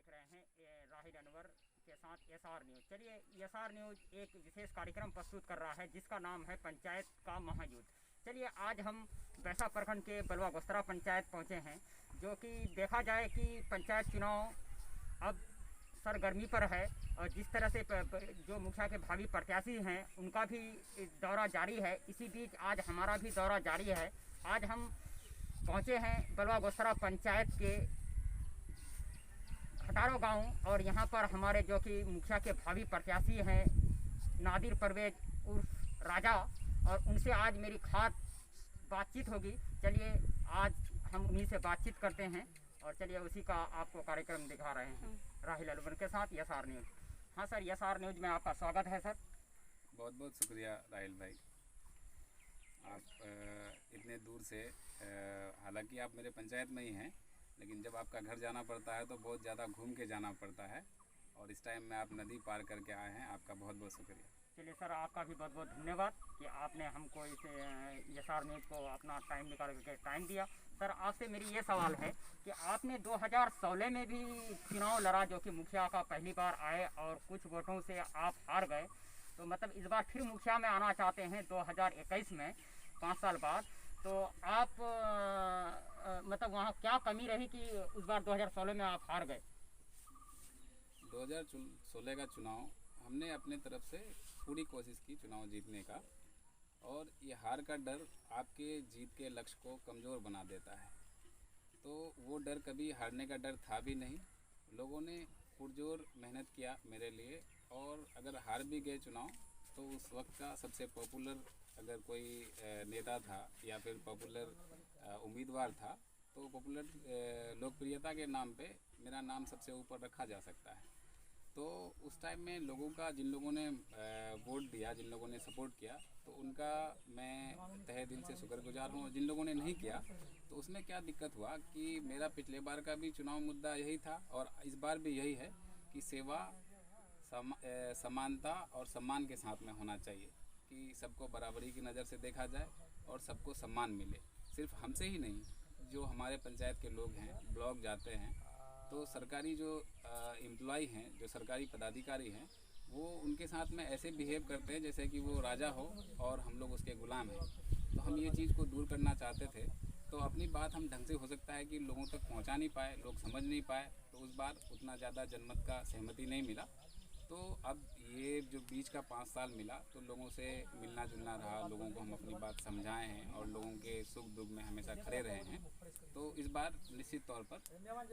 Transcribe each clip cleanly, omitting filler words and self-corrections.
देख रहे हैं राहिल अनवर के साथ एसआर न्यूज़। चलिए, एसआर न्यूज़ एक विशेष कार्यक्रम प्रस्तुत कर रहा है जिसका नाम है पंचायत का महायुद्ध। चलिए, आज हम बैसा प्रखंड के बलवा गोस्तरा पंचायत पहुंचे हैं, जो कि देखा जाए कि पंचायत चुनाव अब सरगर्मी पर है और जिस तरह से जो मुखिया के भावी प्रत्याशी हैं उनका भी दौरा जारी है। इसी बीच आज हमारा भी दौरा जारी है। आज हम पहुंचे हैं बलवा गोस्तरा पंचायत के खटारो गांव और यहां पर हमारे जो कि मुखिया के भावी प्रत्याशी हैं नादिर परवेज उर्फ राजा, और उनसे आज मेरी खास बातचीत होगी। चलिए, आज हम उन्हीं से बातचीत करते हैं और चलिए उसी का आपको कार्यक्रम दिखा रहे हैं राहिल अनवर के साथ एसआर न्यूज़। हाँ सर, एसआर न्यूज़ में आपका स्वागत है सर। बहुत बहुत शुक्रिया राहिल भाई, आप इतने दूर से, हालांकि आप मेरे पंचायत में ही हैं, लेकिन जब आपका घर जाना पड़ता है तो बहुत ज़्यादा घूम के जाना पड़ता है और इस टाइम में आप नदी पार करके आए हैं। आपका बहुत बहुत शुक्रिया। चलिए सर, आपका भी बहुत बहुत धन्यवाद कि आपने हमको इस एसआर न्यूज़ को अपना टाइम निकाल करके टाइम दिया। सर, आपसे मेरी ये सवाल है कि आपने 2016 में भी चुनाव लड़ा, जो कि मुखिया का पहली बार आए और कुछ वोटों से आप हार गए, तो मतलब इस बार फिर मुखिया में आना चाहते हैं 2021 में, 5 साल बाद। तो आप मतलब वहाँ क्या कमी रही कि उस बार 2016 में आप हार गए? 2016 का चुनाव हमने अपने तरफ से पूरी कोशिश की चुनाव जीतने का, और ये हार का डर आपके जीत के लक्ष्य को कमज़ोर बना देता है। तो वो डर, कभी हारने का डर था भी नहीं। लोगों ने पुरजोर मेहनत किया मेरे लिए, और अगर हार भी गए चुनाव तो उस वक्त का सबसे पॉपुलर अगर कोई नेता था या फिर पॉपुलर उम्मीदवार था, तो पॉपुलर लोकप्रियता के नाम पे मेरा नाम सबसे ऊपर रखा जा सकता है। तो उस टाइम में लोगों का, जिन लोगों ने वोट दिया, जिन लोगों ने सपोर्ट किया, तो उनका मैं तहे दिल से शुक्रगुजार हूँ। और जिन लोगों ने नहीं किया, तो उसमें क्या दिक्कत हुआ कि मेरा पिछले बार का भी चुनाव मुद्दा यही था और इस बार भी यही है कि सेवा, समानता और सम्मान के साथ में होना चाहिए, कि सबको बराबरी की नज़र से देखा जाए और सबको सम्मान मिले। सिर्फ हमसे ही नहीं, जो हमारे पंचायत के लोग हैं, ब्लॉक जाते हैं, तो सरकारी जो एम्प्लॉय हैं, जो सरकारी पदाधिकारी हैं, वो उनके साथ में ऐसे बिहेव करते हैं जैसे कि वो राजा हो और हम लोग उसके गुलाम हैं। तो हम ये चीज़ को दूर करना चाहते थे। तो अपनी बात हम ढंग से, हो सकता है कि लोगों तक पहुंचा नहीं पाए, लोग समझ नहीं पाए, तो उस बार उतना ज़्यादा जनमत का सहमति नहीं मिला। तो अब ये जो बीच का 5 साल मिला, तो लोगों से मिलना जुलना रहा, लोगों को हम अपनी बात समझाए हैं और लोगों के सुख दुख में हमेशा खड़े रहे हैं। तो इस बार निश्चित तौर पर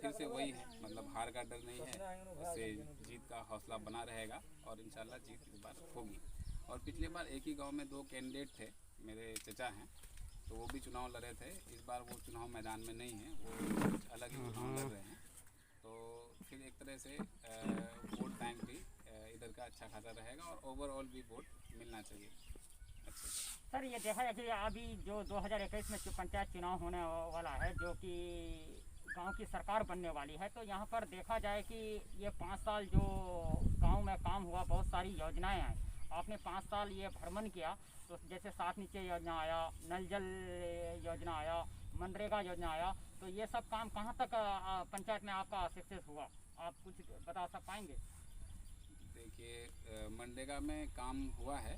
फिर से वही है, मतलब हार का डर नहीं है, उससे जीत का हौसला बना रहेगा और इंशाल्लाह जीत इस बार होगी। और पिछले बार एक ही गांव में 2 कैंडिडेट थे, मेरे चचा हैं, तो वो भी चुनाव लड़े थे। इस बार वो चुनाव मैदान में नहीं हैं, वो कुछ अलग ही चुनाव लड़ रहे हैं। तो फिर एक तरह से वोट बैंक भी इधर का अच्छा खासा रहेगा और ओवरऑल भी वोट मिलना चाहिए। अच्छा सर, ये देखा जाए कि अभी जो 2021 में पंचायत चुनाव होने वाला है, जो कि गांव की सरकार बनने वाली है, तो यहाँ पर देखा जाए कि ये 5 साल जो गांव में काम हुआ, बहुत सारी योजनाएं आई। आपने 5 साल ये भ्रमण किया, तो जैसे 7 नीचे योजना आया, नल जल योजना आया, मनरेगा योजना आया, तो ये सब काम कहाँ तक पंचायत में आपका सक्सेस हुआ? आप कुछ बता पाएंगे? देखिए, मनरेगा में काम हुआ है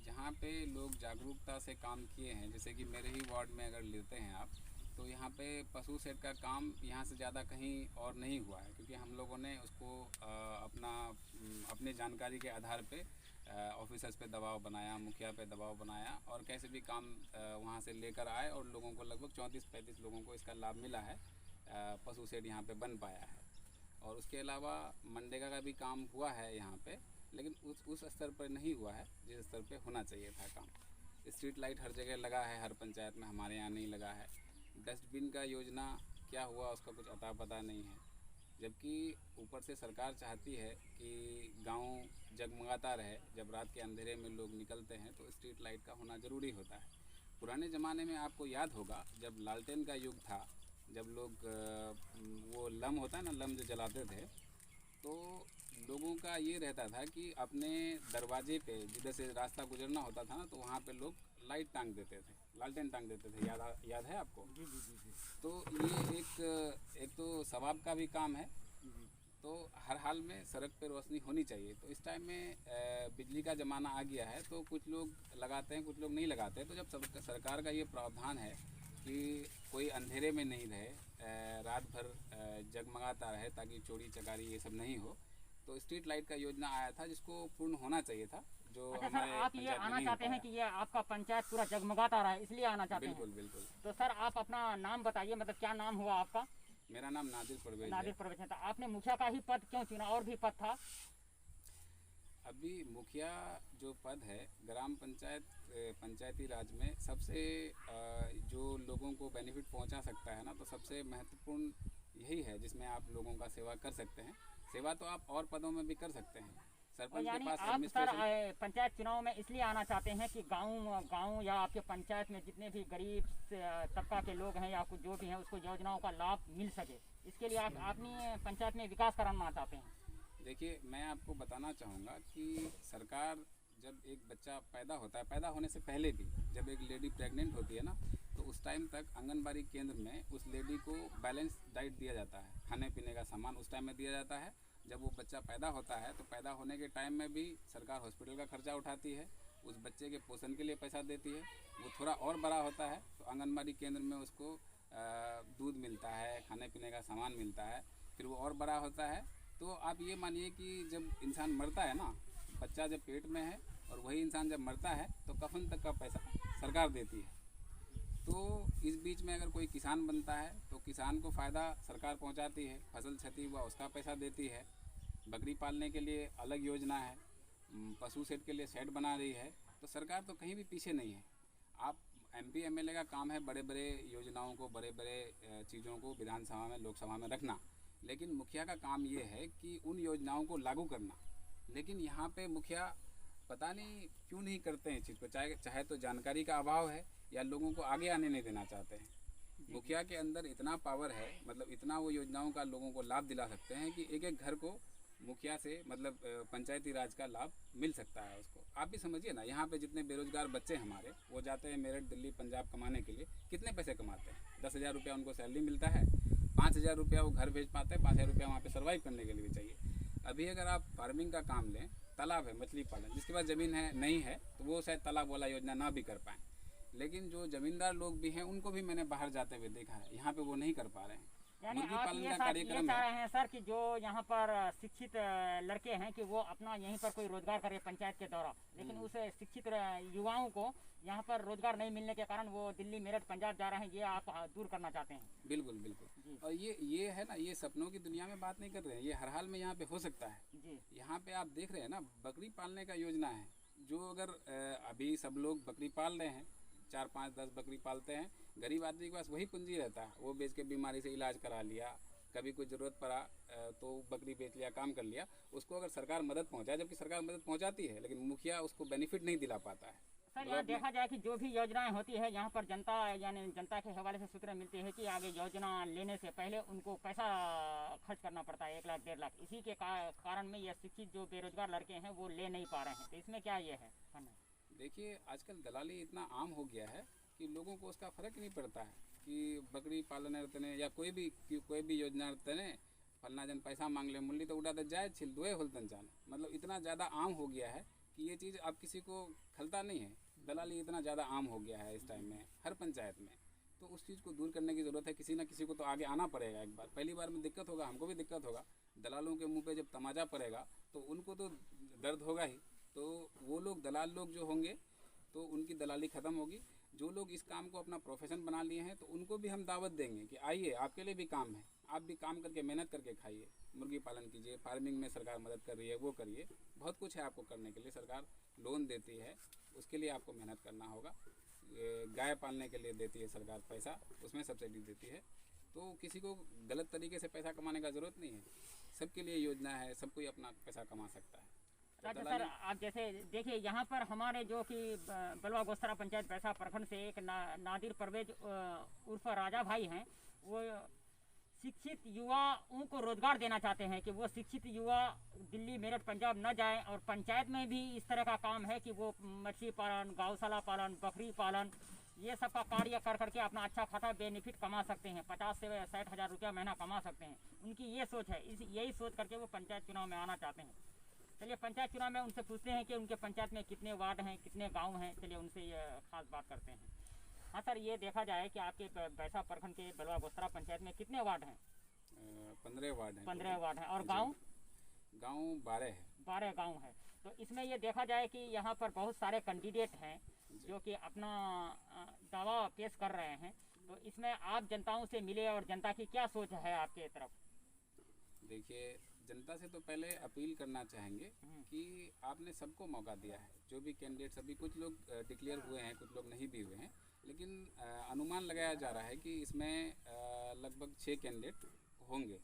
जहाँ पे लोग जागरूकता से काम किए हैं। जैसे कि मेरे ही वार्ड में अगर लेते हैं आप, तो यहाँ पे पशु शेड का काम यहाँ से ज़्यादा कहीं और नहीं हुआ है, क्योंकि हम लोगों ने उसको अपने जानकारी के आधार पे ऑफिसर्स पे दबाव बनाया, मुखिया पे दबाव बनाया और कैसे भी काम वहाँ से लेकर आए और लोगों को लगभग 34-35 लोगों को इसका लाभ मिला है। पशु शेड यहाँ पे बन पाया है। और उसके अलावा मनरेगा का भी काम हुआ है यहाँ पे, लेकिन उस स्तर पर नहीं हुआ है जिस स्तर पे होना चाहिए था काम। स्ट्रीट लाइट हर जगह लगा है, हर पंचायत में, हमारे यहाँ नहीं लगा है। डस्टबिन का योजना क्या हुआ उसका कुछ अता पता नहीं है, जबकि ऊपर से सरकार चाहती है कि गांव जगमगाता रहे। जब रात के अंधेरे में लोग निकलते हैं तो स्ट्रीट लाइट का होना ज़रूरी होता है। पुराने ज़माने में आपको याद होगा, जब लालटेन का युग था, जब लोग वो लम होता है ना, लम जो जलाते थे, तो लोगों का ये रहता था कि अपने दरवाजे पे जिधर से रास्ता गुजरना होता था ना, तो वहाँ पे लोग लाइट टांग देते थे, लालटेन टांग देते थे। याद है आपको? जी जी जी जी। तो ये एक तो सवाब का भी काम है। तो हर हाल में सड़क पे रोशनी होनी चाहिए। तो इस टाइम में बिजली का ज़माना आ गया है, तो कुछ लोग लगाते हैं, कुछ लोग नहीं लगाते हैं। तो जब सरकार का ये प्रावधान है कि कोई अंधेरे में नहीं रहे, रात भर जगमगाता रहे ताकि चोरी चकारी ये सब नहीं हो, तो स्ट्रीट लाइट का योजना आया था जिसको पूर्ण होना चाहिए था। जो अच्छा सर, आप ये आना चाहते हैं कि ये आपका पंचायत पूरा जगमगाता रहा है, इसलिए आना चाहते हैं? बिल्कुल बिल्कुल। तो सर आप अपना नाम बताइए, मतलब क्या नाम हुआ आपका? मेरा नाम नादिर परवेज है। नादिर परवेज है। तो आपने मुखिया का ही पद क्यों चुना, और भी पद था? अभी मुखिया जो पद है ग्राम पंचायत पंचायती राज में सबसे जो लोगों को बेनिफिट पहुंचा सकता है ना, तो सबसे महत्वपूर्ण यही है जिसमें आप लोगों का सेवा कर सकते हैं। सेवा तो आप और पदों में भी कर सकते हैं। सरपंच के पास आप सर पंचायत चुनाव में इसलिए आना चाहते हैं कि गांव या आपके पंचायत में जितने भी गरीब तबका के लोग हैं या कुछ जो भी हैं उसको योजनाओं का लाभ मिल सके, इसके लिए आप अपनी पंचायत में विकास कराना चाहते हैं? देखिए, मैं आपको बताना चाहूँगा कि सरकार जब एक बच्चा पैदा होता है, पैदा होने से पहले भी जब एक लेडी प्रेग्नेंट होती है ना, तो उस टाइम तक आंगनबाड़ी केंद्र में उस लेडी को बैलेंस डाइट दिया जाता है, खाने पीने का सामान उस टाइम में दिया जाता है। जब वो बच्चा पैदा होता है तो पैदा होने के टाइम में भी सरकार हॉस्पिटल का खर्चा उठाती है, उस बच्चे के पोषण के लिए पैसा देती है। वो थोड़ा और बड़ा होता है तो आंगनबाड़ी केंद्र में उसको दूध मिलता है, खाने पीने का सामान मिलता है। फिर वो और बड़ा होता है तो आप ये मानिए कि जब इंसान मरता है ना, बच्चा जब पेट में है और वही इंसान जब मरता है तो कफन तक का पैसा सरकार देती है। तो इस बीच में अगर कोई किसान बनता है तो किसान को फ़ायदा सरकार पहुंचाती है, फसल क्षति हुआ उसका पैसा देती है। बकरी पालने के लिए अलग योजना है, पशु शेड के लिए शेड बना रही है। तो सरकार तो कहीं भी पीछे नहीं है। आप MP MLA का काम है बड़े बड़े योजनाओं को, बड़े बड़े चीज़ों को विधानसभा में, लोकसभा में रखना, लेकिन मुखिया का काम ये है कि उन योजनाओं को लागू करना। लेकिन यहाँ पे मुखिया पता नहीं क्यों नहीं करते हैं इस चीज़ को, चाहे तो जानकारी का अभाव है या लोगों को आगे आने नहीं देना चाहते हैं। मुखिया के अंदर इतना पावर है, मतलब इतना वो योजनाओं का लोगों को लाभ दिला सकते हैं कि एक एक घर को मुखिया से, मतलब पंचायती राज का लाभ मिल सकता है उसको। आप भी समझिए ना, यहाँ पे जितने बेरोजगार बच्चे हमारे वो जाते हैं मेरठ, दिल्ली, पंजाब कमाने के लिए, कितने पैसे कमाते हैं? 10,000 रुपया उनको सैलरी मिलता है, 5,000 रुपया वो घर भेज पाते हैं, 5,000 रुपया वहाँ पे सर्वाइव करने के लिए भी चाहिए। अभी अगर आप फार्मिंग का काम लें, तालाब है, मछली पालन, जिसके पास ज़मीन है नहीं है तो वो शायद तालाब वाला योजना ना भी कर पाएँ। लेकिन जो ज़मींदार लोग भी हैं उनको भी मैंने बाहर जाते हुए देखा है, यहाँ पे वो नहीं कर पा रहे हैं। यानी मुर्गी आप पालन ये का चाह कार्यक्रम रहे हैं सर कि जो यहाँ पर शिक्षित लड़के हैं कि वो अपना यहीं पर कोई रोजगार करे पंचायत के द्वारा, लेकिन उस शिक्षित युवाओं को यहाँ पर रोजगार नहीं मिलने के कारण वो दिल्ली, मेरठ, पंजाब जा रहे हैं, ये आप दूर करना चाहते हैं? बिल्कुल बिल्कुल। और ये है ना, ये सपनों की दुनिया में बात नहीं कर रहे हैं, ये हर हाल में यहाँ पे हो सकता है जी। यहाँ पे आप देख रहे हैं ना, बकरी पालने का योजना है, जो अगर अभी सब लोग बकरी पाल रहे हैं, 4, 5, 10 बकरी पालते हैं। गरीब आदमी के पास वही पूंजी रहता है, वो बेच के बीमारी से इलाज करा लिया, कभी कोई ज़रूरत पड़ा तो बकरी बेच लिया, काम कर लिया। उसको अगर सरकार मदद पहुंचाए, जबकि सरकार मदद पहुंचाती है लेकिन मुखिया उसको बेनिफिट नहीं दिला पाता है। सर यहाँ देखा जाए कि जो भी योजनाएं होती है यहाँ पर जनता, यानी जनता के हवाले से सूचना मिलती है कि आगे योजना लेने से पहले उनको पैसा खर्च करना पड़ता है, 1 लाख 1.5 लाख। इसी के कारण में ये शिक्षित जो बेरोजगार लड़के हैं वो ले नहीं पा रहे हैं। तो इसमें क्या ये है? देखिए, आजकल दलाली इतना आम हो गया है कि लोगों को उसका फ़र्क नहीं पड़ता है कि बकरी पालन रहते या कोई भी योजना रहते, फलना जन पैसा मांग ले, मुल्ली तो उड़ा तो जाए छिल दुए होलतन जान। मतलब इतना ज़्यादा आम हो गया है कि ये चीज़ अब किसी को खलता नहीं है। दलाली इतना ज़्यादा आम हो गया है इस टाइम में हर पंचायत में। तो उस चीज़ को दूर करने की ज़रूरत है। किसी ना किसी को तो आगे आना पड़ेगा। एक बार, पहली बार में दिक्कत होगा, हमको भी दिक्कत होगा। दलालों के मुँह पे जब तमाचा पड़ेगा तो उनको तो दर्द होगा ही। तो वो लोग, दलाल लोग जो होंगे, तो उनकी दलाली ख़त्म होगी। जो लोग इस काम को अपना प्रोफेशन बना लिए हैं तो उनको भी हम दावत देंगे कि आइए, आपके लिए भी काम है, आप भी काम करके मेहनत करके खाइए, मुर्गी पालन कीजिए, फार्मिंग में सरकार मदद कर रही है, वो करिए। बहुत कुछ है आपको करने के लिए, सरकार लोन देती है, उसके लिए आपको मेहनत करना होगा। गाय पालने के लिए देती है सरकार पैसा, उसमें सब्सिडी देती है। तो किसी को गलत तरीके से पैसा कमाने का ज़रूरत नहीं है। सबके लिए योजना है, सब कोई अपना पैसा कमा सकता है। अच्छा सर, आप जैसे देखिए यहाँ पर हमारे जो कि बलवा गोस्तरा पंचायत बैसा प्रखंड से एक नादिर परवेज उर्फ राजा भाई हैं, वो शिक्षित युवाओं को रोजगार देना चाहते हैं कि वो शिक्षित युवा दिल्ली, मेरठ, पंजाब न जाएं। और पंचायत में भी इस तरह का काम है कि वो मछली पालन, गौशाला पालन, बकरी पालन ये सब का कार्य कर करके अपना अच्छा खासा बेनिफिट कमा सकते हैं, 50 से 60 हज़ार रुपया महीना कमा सकते हैं। उनकी ये सोच है, यही सोच करके वो पंचायत चुनाव में आना चाहते हैं। चलिए पंचायत चुनाव में उनसे पूछते हैं कि उनके पंचायत में कितने वार्ड हैं, कितने गाँव हैं। चलिए उनसे ये खास बात करते हैं। हाँ सर, ये देखा जाए कि आपके बैसा प्रखंड के बलवा गोस्त्रा पंचायत में कितने वार्ड हैं? 15 वार्ड हैं। 15 वार्ड हैं। और गाँव? गाँव 12 है। 12 गाँव है। तो इसमें ये देखा जाए कि यहाँ पर बहुत सारे कैंडिडेट हैं जो कि अपना दावा पेश कर रहे हैं। तो इसमें आप जनताओं से मिले और जनता की क्या सोच है आपके तरफ? देखिए, जनता से तो पहले अपील करना चाहेंगे कि आपने सबको मौका दिया है। जो भी कैंडिडेट्स, अभी कुछ लोग डिक्लेयर हुए हैं, कुछ लोग नहीं भी हुए हैं, लेकिन अनुमान लगाया जा रहा है कि इसमें लगभग 6 कैंडिडेट होंगे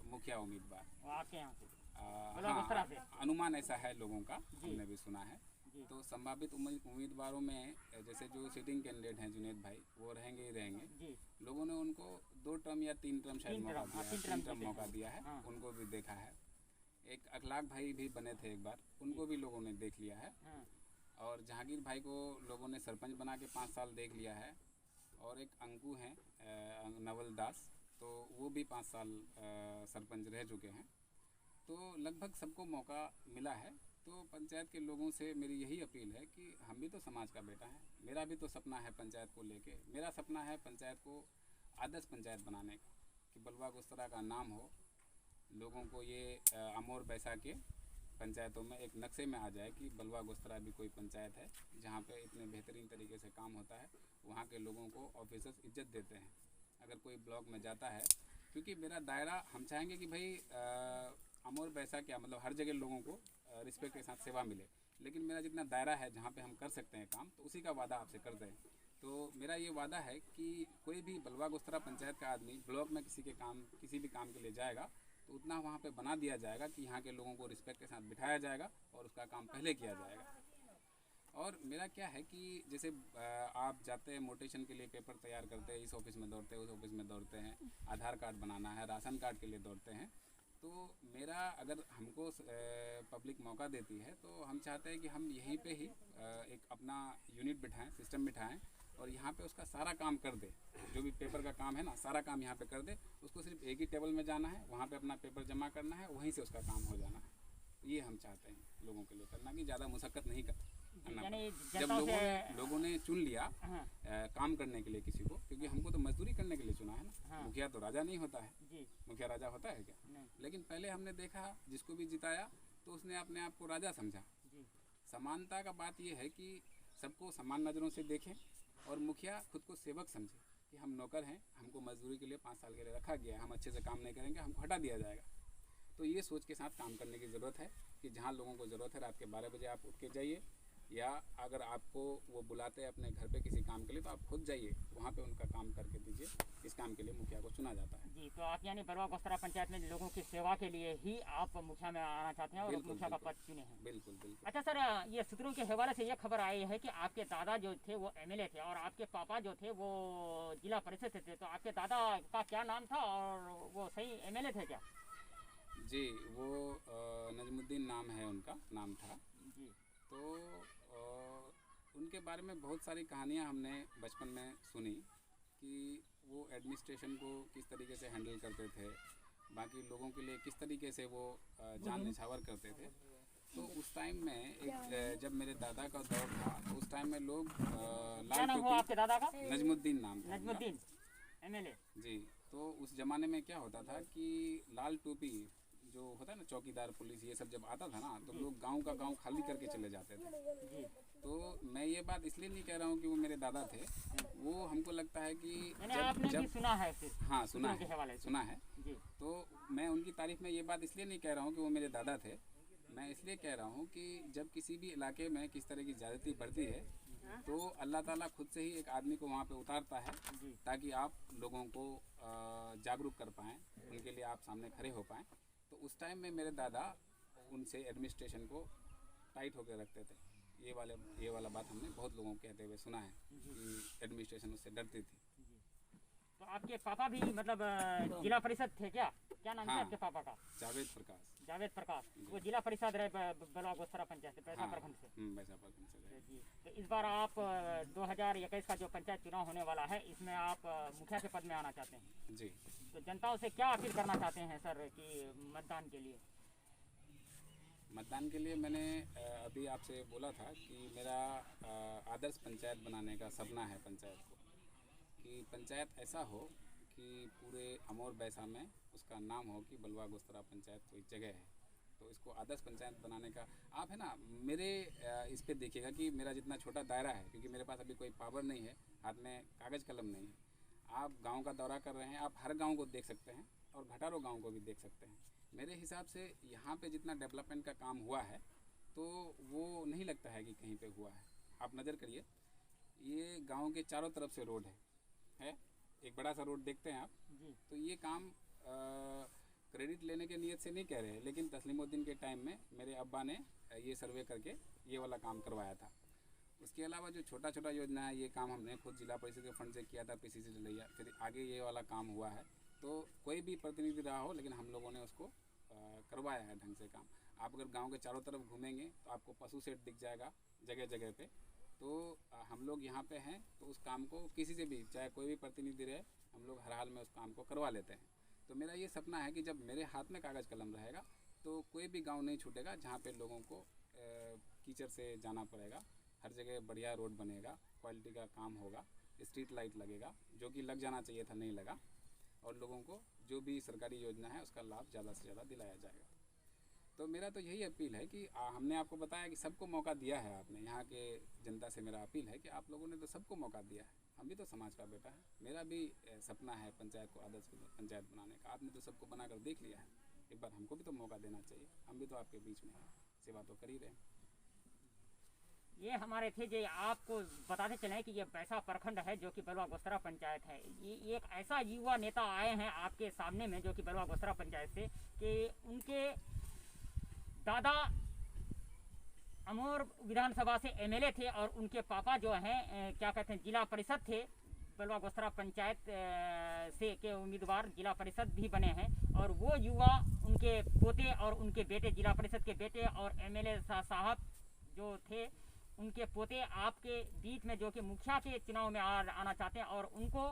मुखिया उम्मीदवार आपके यहाँ से। हाँ, अनुमान ऐसा है लोगों का, हमने भी सुना है। तो संभावित उम्मीदवारों में जैसे जो सिटिंग कैंडिडेट हैं जुनेद भाई, वो रहेंगे ही रहेंगे। लोगों ने उनको 2 टर्म या 3 टर्म शायद मौका दिया है, 3 टर्म मौका दिया है। उनको भी देखा है। एक अखलाक भाई भी बने थे एक बार, उनको भी लोगों ने देख लिया है। और जहांगीर भाई को लोगों ने सरपंच बना के 5 साल देख लिया है। और एक अंकु हैं नवल दास, तो वो भी 5 साल सरपंच रह चुके हैं। तो लगभग सबको मौका मिला है। तो पंचायत के लोगों से मेरी यही अपील है कि हम भी तो समाज का बेटा है। मेरा भी तो सपना है पंचायत को लेके। मेरा सपना है पंचायत को आदर्श पंचायत बनाने का, कि बलवा गोस्त्रा का नाम हो, लोगों को ये अमोर बैसा के पंचायतों में एक नक्शे में आ जाए कि बलवा गोस्त्रा भी कोई पंचायत है जहाँ पे इतने बेहतरीन तरीके से काम होता है। वहाँ के लोगों को ऑफिसर्स इज्जत देते हैं अगर कोई ब्लॉक में जाता है। क्योंकि मेरा दायरा, हम चाहेंगे कि भाई अमोर बैसा क्या, मतलब हर जगह लोगों को रिस्पेक्ट के साथ सेवा मिले। लेकिन मेरा जितना दायरा है जहाँ पे हम कर सकते हैं काम, तो उसी का वादा आपसे करते हैं। तो मेरा ये वादा है कि कोई भी बलवा गोस्त्रा पंचायत का आदमी ब्लॉक में किसी भी काम के लिए जाएगा तो उतना वहाँ पे बना दिया जाएगा कि यहाँ के लोगों को रिस्पेक्ट के साथ बिठाया जाएगा और उसका काम पहले किया जाएगा। और मेरा क्या है कि जैसे आप जाते हैं मोटेशन के लिए, पेपर तैयार करते हैं, इस ऑफिस में दौड़ते हैं, उस ऑफिस में दौड़ते हैं, आधार कार्ड बनाना है, राशन कार्ड के लिए दौड़ते हैं। तो मेरा, अगर हमको पब्लिक मौका देती है तो हम चाहते हैं कि हम यहीं पे ही एक अपना यूनिट बिठाएं, सिस्टम बिठाएं और यहाँ पे उसका सारा काम कर दे। जो भी पेपर का काम है ना, सारा काम यहाँ पे कर दे। उसको सिर्फ एक ही टेबल में जाना है, वहाँ पे अपना पेपर जमा करना है, वहीं से उसका काम हो जाना है। ये हम चाहते हैं लोगों के लिए करना, कि ज़्यादा मुशक्क़त नहीं करना। जब लोगों ने चुन लिया काम करने के लिए किसी को, क्योंकि हमको तो मजदूरी करने के लिए चुना है ना। मुखिया तो राजा नहीं होता है। मुखिया राजा होता है क्या? लेकिन पहले हमने देखा जिसको भी जिताया तो उसने अपने आप को राजा समझा। समानता का बात यह है कि सबको समान नज़रों से देखें और मुखिया खुद को सेवक समझे कि हम नौकर हैं, हमको मजदूरी के लिए 5 साल के लिए रखा गया है, हम अच्छे से काम नहीं करेंगे, हमको हटा दिया जाएगा। तो ये सोच के साथ काम करने की ज़रूरत है कि जहाँ लोगों को ज़रूरत है रात के 12 बजे आप उठ के जाइए, या अगर आपको वो बुलाते हैं अपने घर पे किसी काम के लिए तो आप खुद जाइए, वहाँ पे उनका काम करके दीजिए। इस काम के लिए मुखिया को चुना जाता है। जी, तो आप यानी बलवा गोस्त्रा पंचायत में लोगों की सेवा के लिए ही आप मुखिया में आना चाहते हैं और मुखिया का पद चुने हैं? बिल्कुल बिल्कुल। अच्छा सर, ये सूत्रों के हवाले से ये खबर आई है कि आपके दादा जो थे वो MLA थे और आपके पापा जो थे वो जिला परिषद से थे। तो आपके दादा का क्या नाम था और वो सही MLA थे क्या? जी, वो नजमुद्दीन नाम है, उनका नाम था जी। तो उनके बारे में बहुत सारी कहानियाँ हमने बचपन में सुनी कि वो एडमिनिस्ट्रेशन को किस तरीके से हैंडल करते थे, बाकी लोगों के लिए किस तरीके से वो जान निछावर करते थे। तो उस टाइम में जब मेरे दादा का दौर था तो उस टाइम में लोग क्या नाम हुआ आपके दादा का? नजमुद्दीन नाम था। नजमुद्दीन MLA। जी, तो उस ज़माने में क्या होता था कि लाल टोपी जो होता है ना, चौकीदार पुलिस, ये सब जब आता था ना तो लोग गांव का गांव खाली करके चले जाते थे। तो मैं ये बात इसलिए नहीं कह रहा हूँ कि वो मेरे दादा थे, वो हमको लगता है कि जब सुना है फिर। हाँ, सुना है। जी। तो मैं उनकी तारीफ में ये बात इसलिए नहीं कह रहा हूँ कि वो मेरे दादा थे, मैं इसलिए कह रहा हूँ कि जब किसी भी इलाके में किस तरह की ज़्यादती बढ़ती है तो अल्लाह ताला खुद से ही एक आदमी को वहाँ पे उतारता है ताकि आप लोगों को जागरूक कर पाएँ, उनके लिए आप सामने खड़े हो पाएँ। तो उस टाइम में मेरे दादा उनसे एडमिनिस्ट्रेशन को टाइट होकर रखते थे। ये वाला बात हमने बहुत लोगों को कहते हुए सुना है कि एडमिनिस्ट्रेशन उससे डरती थी। तो आपके पापा भी मतलब जिला परिषद थे क्या? क्या नाम है हाँ। आपके पापा का? जावेद प्रकाश। जावेद प्रकाश, जी। वो जिला परिषद रहे बलवा गोस्त्रा पंचायत से, पैसा हाँ, प्रखंड से। वैसा प्रखंड से रहे। जी, तो इस बार आप 2021 का जो पंचायत चुनाव होने वाला है, इसमें आप मुखिया के पद में आना चाहते हैं। जी। तो जनताओं से क्या अपील करना चाहते हैं सर कि मतदान के लिए? मतदान के लिए मैंने अभी आपसे बोला था कि मेरा आदर्श पंचायत बनाने का सपना है पंचायत को, कि पंचायत ऐसा हो कि पूरे अमौर बैसा में उसका नाम हो कि बलवा गोस्त्रा पंचायत कोई जगह है। तो इसको आदर्श पंचायत बनाने का आप है ना मेरे इस पे देखिएगा कि मेरा जितना छोटा दायरा है, क्योंकि मेरे पास अभी कोई पावर नहीं है, हाथ में कागज़ कलम नहीं है। आप गांव का दौरा कर रहे हैं, आप हर गांव को देख सकते हैं और घटारो गांव को भी देख सकते हैं। मेरे हिसाब से यहाँ पे जितना डेवलपमेंट का काम हुआ है तो वो नहीं लगता है कि कहीं पे हुआ है। आप नज़र करिए, ये गांव के चारों तरफ से रोड है, एक बड़ा सा रोड देखते हैं आप जी। तो ये काम क्रेडिट लेने के नियत से नहीं कह रहे हैं, लेकिन तस्लीमुद्दीन के टाइम में मेरे अब्बा ने ये सर्वे करके ये वाला काम करवाया था। उसके अलावा जो छोटा छोटा योजना है, ये काम हमने खुद जिला परिषद के फंड से किया था, पीसीसी से लिया, फिर आगे ये वाला काम हुआ है। तो कोई भी प्रतिनिधि रहा हो, लेकिन हम लोगों ने उसको करवाया है ढंग से काम। आप अगर गांव के चारों तरफ घूमेंगे तो आपको पशु सेट दिख जाएगा जगह जगह पे। तो हम लोग यहाँ पे हैं तो उस काम को किसी से भी, चाहे कोई भी प्रतिनिधि रहे, हम लोग हर हाल में उस काम को करवा लेते हैं। तो मेरा ये सपना है कि जब मेरे हाथ में कागज़ कलम रहेगा तो कोई भी गांव नहीं छूटेगा जहाँ पे लोगों को कीचड़ से जाना पड़ेगा। हर जगह बढ़िया रोड बनेगा, क्वालिटी का काम होगा, स्ट्रीट लाइट लगेगा, जो कि लग जाना चाहिए था नहीं लगा, और लोगों को जो भी सरकारी योजना है उसका लाभ ज़्यादा से ज़्यादा दिलाया जाएगा। तो मेरा तो यही अपील है कि हमने आपको बताया कि सबको मौका दिया है आपने, यहाँ के जनता से मेरा अपील है कि आप लोगों ने तो सबको मौका दिया है, हम भी तो समाज का बेटा है। मेरा भी सपना है पंचायत को आदर्श पंचायत बनाने का। आपने तो सबको बनाकर देख लिया है, एक बार हमको भी तो मौका देना चाहिए, हम भी तो आपके बीच में हैं, सेवा तो कर ही रहे हैं। ये हमारे थे जो आपको बताते चले कि ये बैसा प्रखंड है जो कि बलवा गोस्त्रा पंचायत है। ये एक ऐसा युवा नेता आए हैं आपके सामने में जो कि बलवा गोस्त्रा पंचायत से, कि उनके दादा अमौर विधानसभा से एमएलए थे और उनके पापा जो हैं क्या कहते हैं जिला परिषद थे, बलवा गोस्त्रा पंचायत से के उम्मीदवार जिला परिषद भी बने हैं। और वो युवा उनके पोते और उनके बेटे, जिला परिषद के बेटे और एमएलए साहब जो थे, उनके पोते आपके बीच में जो कि मुखिया के चुनाव में आना चाहते हैं। और उनको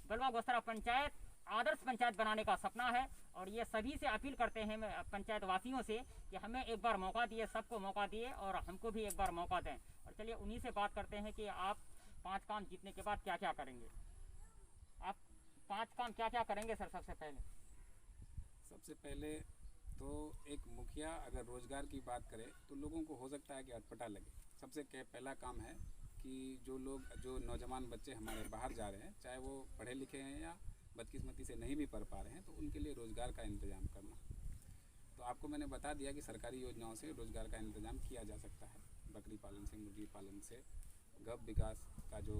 बलवा गोस्त्रा पंचायत आदर्श पंचायत बनाने का सपना है। और ये सभी से अपील करते हैं पंचायत वासियों से कि हमें एक बार मौका दिए, सबको मौका दिए और हमको भी एक बार मौका दें। और चलिए उन्हीं से बात करते हैं कि आप 5 काम जीतने के बाद क्या क्या करेंगे। आप 5 काम क्या क्या करेंगे सर? सबसे पहले तो एक मुखिया अगर रोज़गार की बात करे तो लोगों को हो सकता है कि अटपटा लगे। सबसे पहला काम है कि जो नौजवान बच्चे हमारे बाहर जा रहे हैं, चाहे वो पढ़े लिखे हैं या बदकिस्मती से नहीं भी पढ़ पा रहे हैं, तो उनके लिए रोज़गार का इंतज़ाम करना। तो आपको मैंने बता दिया कि सरकारी योजनाओं से रोज़गार का इंतज़ाम किया जा सकता है। बकरी पालन से, मुर्गी पालन से, गव विकास का जो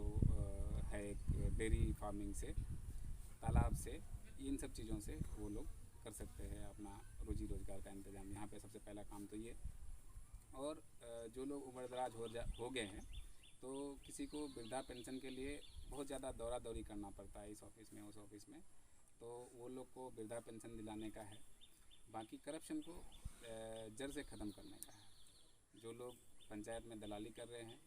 है डेयरी फार्मिंग से, तालाब से, इन सब चीज़ों से वो लोग कर सकते हैं अपना रोजी रोज़गार का इंतज़ाम। यहाँ पे सबसे पहला काम तो ये। और जो लोग उम्र दराज हो गए हैं तो किसी को वृद्धा पेंशन के लिए बहुत ज़्यादा दौरा दौरी करना पड़ता है, इस ऑफिस में उस ऑफिस में, तो वो लोग को वृद्धा पेंशन दिलाने का है। बाकी करप्शन को जड़ से ख़त्म करने का है। जो लोग पंचायत में दलाली कर रहे हैं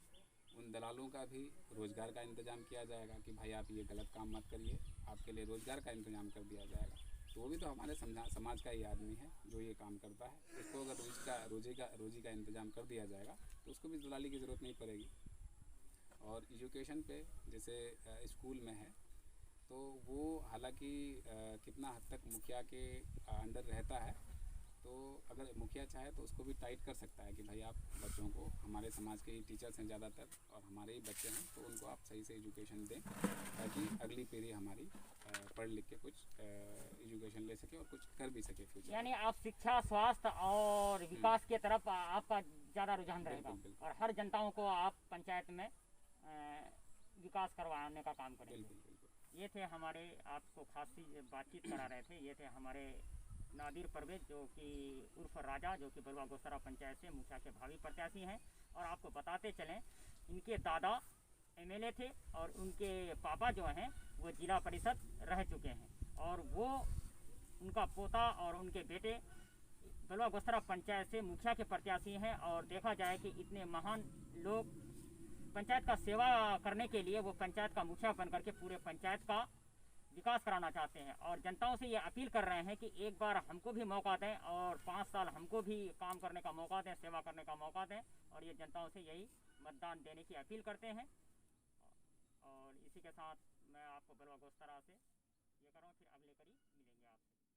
उन दलालों का भी रोज़गार का इंतज़ाम किया जाएगा कि भाई आप ये गलत काम मत करिए, आपके लिए रोज़गार का इंतज़ाम कर दिया जाएगा। तो वो भी तो हमारे समाज का ही आदमी है जो ये काम करता है। उसको अगर रोज़ी का इंतज़ाम कर दिया जाएगा तो उसको भी दलाली की ज़रूरत नहीं पड़ेगी। और एजुकेशन पे जैसे स्कूल में है तो वो हालांकि कितना हद तक मुखिया के अंडर रहता है, तो अगर मुखिया चाहे तो उसको भी टाइट कर सकता है कि भाई आप बच्चों को, हमारे समाज के ही टीचर्स हैं ज़्यादातर और हमारे ही बच्चे हैं, तो उनको आप सही से एजुकेशन दें ताकि अगली पीढ़ी हमारी पढ़ लिख के कुछ एजुकेशन ले सके और कुछ कर भी सके फ्यूचर। यानी आप शिक्षा, स्वास्थ्य और विकास के तरफ आपका ज़्यादा रुझान रहेगा। और हर जनताओं को आप पंचायत में विकास करवाने का काम करेंगे। ये थे हमारे, आपको खासी बातचीत करा रहे थे, ये थे हमारे नादिर परवेज जो कि उर्फ राजा, जो कि बलवा गोस्त्रा पंचायत से मुखिया के भावी प्रत्याशी हैं। और आपको बताते चलें इनके दादा एमएलए थे और उनके पापा जो हैं वो जिला परिषद रह चुके हैं और वो उनका पोता और उनके बेटे बलुआ गोस्त्रा पंचायत से मुखिया के प्रत्याशी हैं। और देखा जाए कि इतने महान लोग पंचायत का सेवा करने के लिए वो पंचायत का मुखिया बन करके पूरे पंचायत का विकास कराना चाहते हैं और जनताओं से ये अपील कर रहे हैं कि एक बार हमको भी मौका दें और 5 साल हमको भी काम करने का मौका दें, सेवा करने का मौका दें। और ये जनताओं से यही मतदान देने की अपील करते हैं। और इसी के साथ मैं आपको बलुआ गोस्त्रा से ये कर रहा हूँ, फिर अगले कड़ी मिलेंगे आपसे।